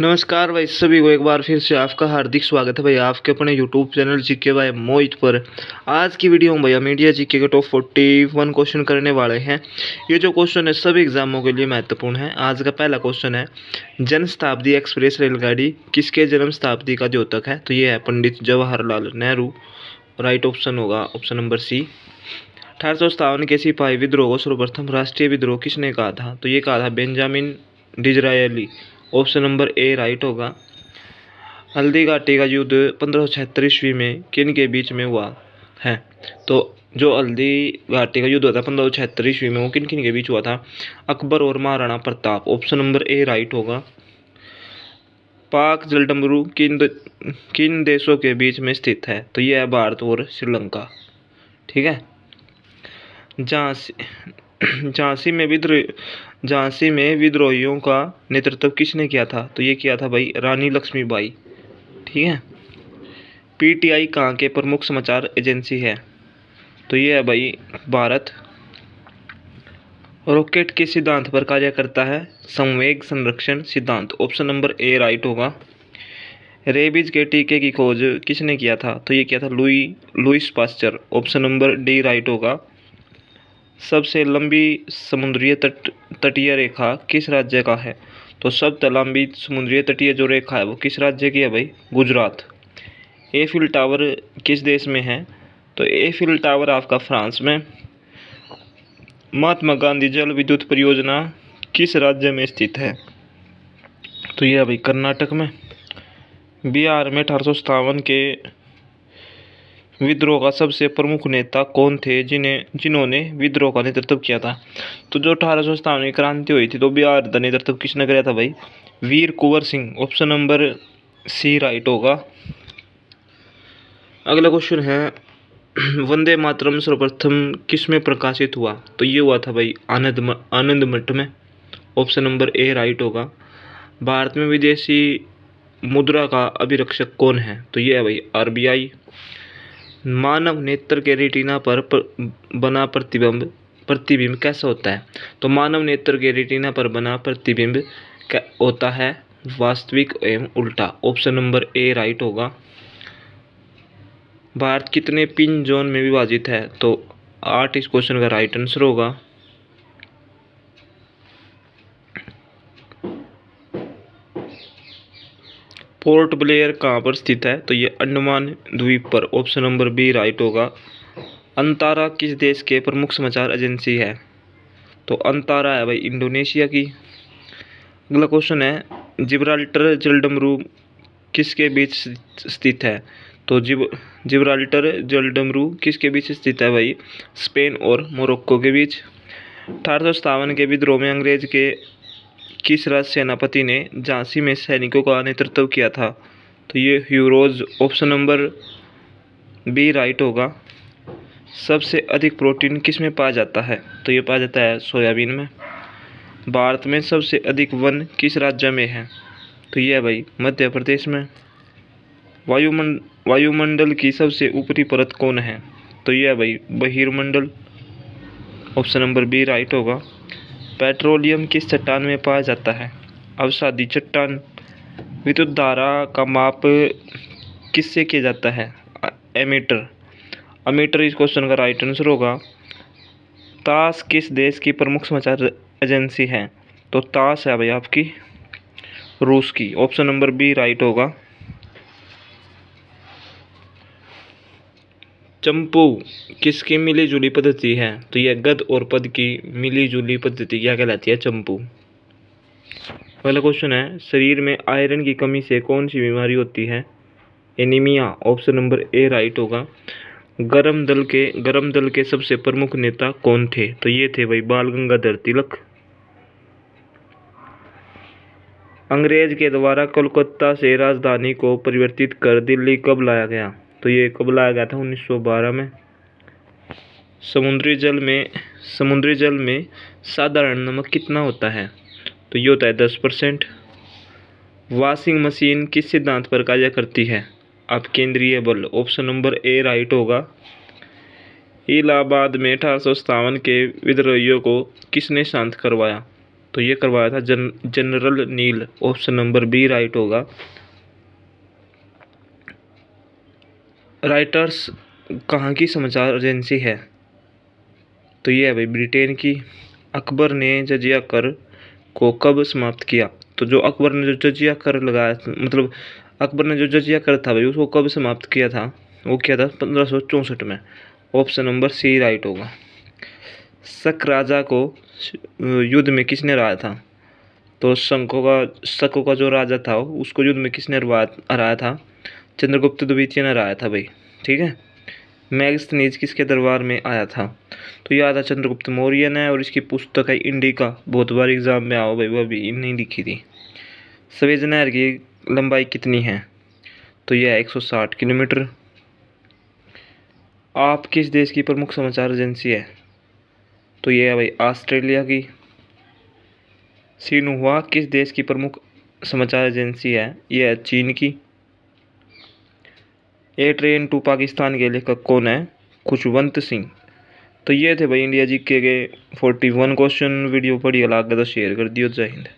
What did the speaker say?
नमस्कार भाई सभी को एक बार फिर से आपका हार्दिक स्वागत है भाई आपके अपने यूट्यूब चैनल जीके भाई मोहित पर। आज की वीडियो में भैया मीडिया जीके के टॉप 41 क्वेश्चन करने वाले हैं। ये जो क्वेश्चन है सभी एग्जामों के लिए महत्वपूर्ण है। आज का पहला क्वेश्चन है, जन शताब्दी एक्सप्रेस रेलगाड़ी किसके जन्म शताब्दी का द्योतक है? तो ये है पंडित जवाहरलाल नेहरू। राइट ऑप्शन होगा ऑप्शन नंबर सी। 1857 के सिपाही विद्रोह को सर्वप्रथम राष्ट्रीय विद्रोह किसने कहा था? तो ये कहा था Benjamin Disraeli. Option number A right होगा। हल्दी घाटी का युद्ध 1576 ईस्वी में किन के बीच में हुआ है? तो जो हल्दी घाटी का युद्ध हुआ था 1576 ईस्वी में वो किन किन के बीच हुआ था? अकबर और Maharana Pratap. Option number A right होगा। पाक जलडमरू किन देशों के बीच में स्थित है? तो यह है भारत और श्रीलंका। ठीक है। झांसी में विद्रोहियों का नेतृत्व किसने किया था? तो ये किया था भाई रानी लक्ष्मीबाई। ठीक है। पीटीआई कहाँ के प्रमुख समाचार एजेंसी है? तो ये है भाई भारत। रॉकेट किस सिद्धांत पर कार्य करता है? संवेग संरक्षण सिद्धांत। ऑप्शन नंबर ए राइट होगा। रेबीज के टीके की खोज किसने किया था? तो ये किया था Lewis pasture. Option number D right होगा। सबसे लंबी समुद्रीय तटीय रेखा किस राज्य का है? तो सबसे लंबी समुद्रीय तटीय जो रेखा है वो किस राज्य की है भाई? गुजरात। एफिल टावर किस देश में है? तो एफिल टावर आपका फ्रांस में। महात्मा गांधी जल विद्युत परियोजना किस राज्य में स्थित है? तो यह भाई कर्नाटक में। बिहार में 1857 के विद्रोह का सबसे प्रमुख नेता कौन थे जिन्होंने विद्रोह का नेतृत्व किया था? तो जो 1857 में क्रांति हुई थी तो बिहार का नेतृत्व किसने किया था भाई? Veer Kunwar Singh. Option number C right होगा। अगला क्वेश्चन है, वंदे मातरम सर्वप्रथम किस में प्रकाशित हुआ? तो ये हुआ था भाई आनंद मठ में। ऑप्शन नंबर ए राइट होगा। भारत में विदेशी मुद्रा का अभिरक्षक कौन है? तो ये है भाई आरबीआई। मानव नेत्र के रेटिना पर बना प्रतिबिंब कैसा होता है? तो मानव नेत्र के रेटिना पर बना प्रतिबिंब क्या होता है? वास्तविक एवं उल्टा। ऑप्शन नंबर ए राइट होगा। भारत कितने पिन जोन में विभाजित है? तो 8 इस क्वेश्चन का राइट आंसर होगा। पोर्ट ब्लेयर कहाँ पर स्थित है? तो ये अंडमान द्वीप पर। ऑप्शन नंबर बी राइट होगा। अंतारा किस देश के प्रमुख समाचार एजेंसी है? तो अंतारा है भाई इंडोनेशिया की। अगला क्वेश्चन है, जिब्राल्टर जलडमरू किसके बीच स्थित है? तो जिब्राल्टर जलडमरू किसके बीच स्थित है भाई? स्पेन और मोरक्को के बीच। 1857 के विद्रोह में अंग्रेज के किस राज सेनापति ने झांसी में सैनिकों का नेतृत्व किया था? तो ये Hugh Rose. Option number B right होगा। सबसे अधिक प्रोटीन किस में पाया जाता है? तो ये पाया जाता है सोयाबीन में। भारत में सबसे अधिक वन किस राज्य में है? तो ये है भाई मध्य प्रदेश में। वायुमंडल की सबसे ऊपरी परत कौन है? तो ये है भाई बहिर्मंडल। ऑप्शन नंबर बी राइट होगा। पेट्रोलियम किस चट्टान में पाया जाता है? अवसादी चट्टान। विद्युत धारा का माप किससे किया जाता है? एमीटर। अमीटर इस क्वेश्चन का राइट आंसर होगा। तास किस देश की प्रमुख समाचार एजेंसी है? तो तास है भाई आपकी रूस की। ऑप्शन नंबर बी राइट होगा। चंपू किसकी मिली जुली पद्धति है? तो यह गद और पद की मिली जुली पद्धति क्या कहलाती है? चंपू। पहला क्वेश्चन है, शरीर में आयरन की कमी से कौन सी बीमारी होती है? Anaemia. Option number A right होगा। गरम दल के सबसे प्रमुख नेता कौन थे? तो ये थे भाई बाल गंगाधर तिलक। अंग्रेज के द्वारा कोलकाता से राजधानी को परिवर्तित कर दिल्ली कब लाया गया? तो ये कब लाया गया था? 1912 में। समुद्री जल में साधारण नमक कितना होता है? तो ये होता है 10%। वॉशिंग मशीन किस सिद्धांत पर कार्य करती है? अब केंद्रीय बल। ऑप्शन नंबर ए राइट होगा। इलाहाबाद में 1857 के विद्रोहियों को किसने शांत करवाया? तो ये करवाया था जनरल नील। ऑप्शन नंबर बी राइट होगा। राइटर्स कहाँ की समाचार एजेंसी है? तो ये है भाई ब्रिटेन की। अकबर ने जजिया कर को कब समाप्त किया? तो जो अकबर ने जो जजिया कर लगाया मतलब अकबर ने जो जजिया कर था भाई उसको कब समाप्त किया था? वो किया था 1564 में। ऑप्शन नंबर सी राइट होगा। शक राजा को युद्ध में किसने हराया था? तो शकों का जो राजा था उसको युद्ध में किसने हराया था? चंद्रगुप्त द्वितीय ने हराया था भाई। ठीक है। मैगस्थनीज किसके दरबार में आया था? तो ये आया था चंद्रगुप्त मौर्य ने, और इसकी पुस्तक है इंडिका। बहुत बार एग्जाम में आओ भाई, वो भी इन्हीं लिखी थी। सवेज नहर की लंबाई कितनी है? तो यह है 160 किलोमीटर। आप किस देश की प्रमुख समाचार एजेंसी है? तो यह है भाई ऑस्ट्रेलिया की। सिन्हुआ किस देश की प्रमुख समाचार एजेंसी है? यह है चीन की। ए ट्रेन टू पाकिस्तान के लेखक कौन है? खुशवंत सिंह। तो ये थे भाई इंडिया जीके के 41 क्वेश्चन। वीडियो बढ़िया लगा तो शेयर कर दियो। जय हिंद।